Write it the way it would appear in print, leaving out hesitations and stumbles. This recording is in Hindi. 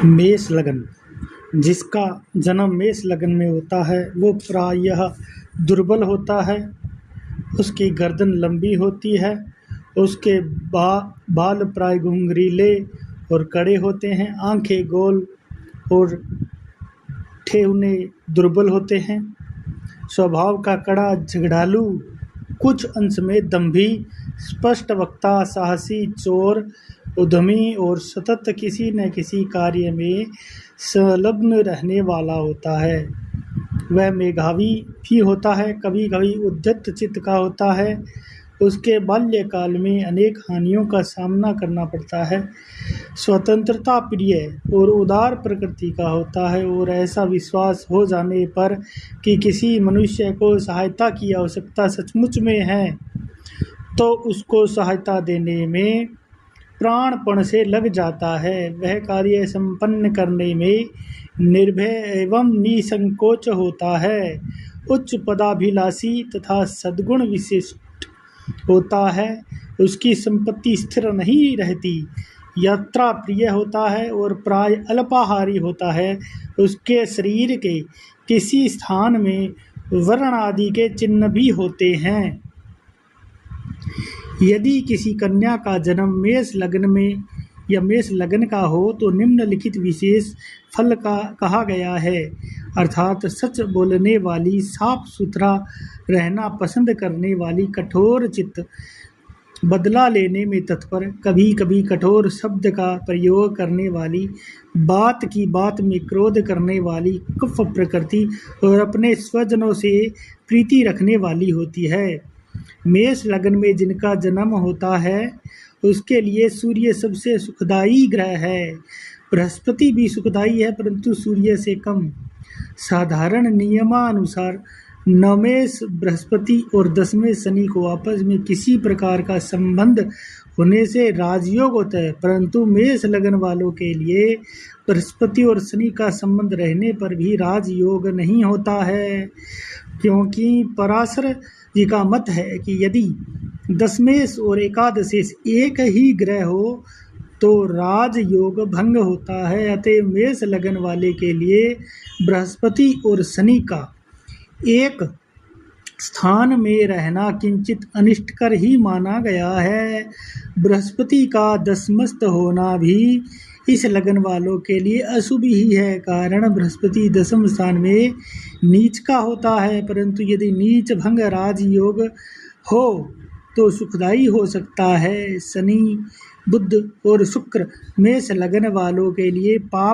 मेष लगन। जिसका जन्म मेष लगन में होता है वो प्रायः दुर्बल होता है। उसकी गर्दन लंबी होती है। उसके बाल प्राय घुंघरीले और कड़े होते हैं। आंखें गोल और ठेहुने दुर्बल होते हैं। स्वभाव का कड़ा झगड़ालू, कुछ अंश में दंभी, स्पष्ट वक्ता, साहसी, चोर, उद्यमी और सतत किसी न किसी कार्य में संलग्न रहने वाला होता है। वह मेधावी भी होता है, कभी कभी उद्धत चित्त का होता है। उसके बाल्यकाल में अनेक हानियों का सामना करना पड़ता है। स्वतंत्रता प्रिय और उदार प्रकृति का होता है और ऐसा विश्वास हो जाने पर कि किसी मनुष्य को सहायता की आवश्यकता सचमुच में है तो उसको सहायता देने में प्राणपण से लग जाता है। वह कार्य संपन्न करने में निर्भय एवं निसंकोच होता है। उच्च पदाभिलाषी तथा सद्गुण विशिष्ट होता है। उसकी संपत्ति स्थिर नहीं रहती। यात्रा प्रिय होता है और प्राय अल्पाहारी होता है। उसके शरीर के किसी स्थान में वर्ण आदि के चिन्ह भी होते हैं। यदि किसी कन्या का जन्म मेष लग्न में या मेष लग्न का हो तो निम्नलिखित विशेष फल का कहा गया है, अर्थात सच बोलने वाली, साफ सुथरा रहना पसंद करने वाली, कठोर चित्त, बदला लेने में तत्पर, कभी कभी कठोर शब्द का प्रयोग करने वाली, बात की बात में क्रोध करने वाली, कफ प्रकृति और अपने स्वजनों से प्रीति रखने वाली होती है। मेष लग्न में जिनका जन्म होता है उसके लिए सूर्य सबसे सुखदायी ग्रह है। बृहस्पति भी सुखदायी है परंतु सूर्य से कम। साधारण नियमानुसार नवमेश बृहस्पति और दसवें शनि को आपस में किसी प्रकार का संबंध होने से राजयोग होता है, परंतु मेष लगन वालों के लिए बृहस्पति और शनि का संबंध रहने पर भी राजयोग नहीं होता है, क्योंकि पराशर जी का मत है कि यदि दशमेश और एकादशेश एक ही ग्रह हो तो राजयोग भंग होता है। अतः मेष लगन वाले के लिए बृहस्पति और शनि का एक स्थान में रहना किंचित अनिष्टकर ही माना गया है। बृहस्पति का दशमस्त होना भी इस लगन वालों के लिए अशुभ ही है, कारण बृहस्पति दशम स्थान में नीच का होता है, परंतु यदि नीच भंग राजयोग हो तो सुखदायी हो सकता है। शनि, बुध और शुक्र मेष लगन वालों के लिए पाप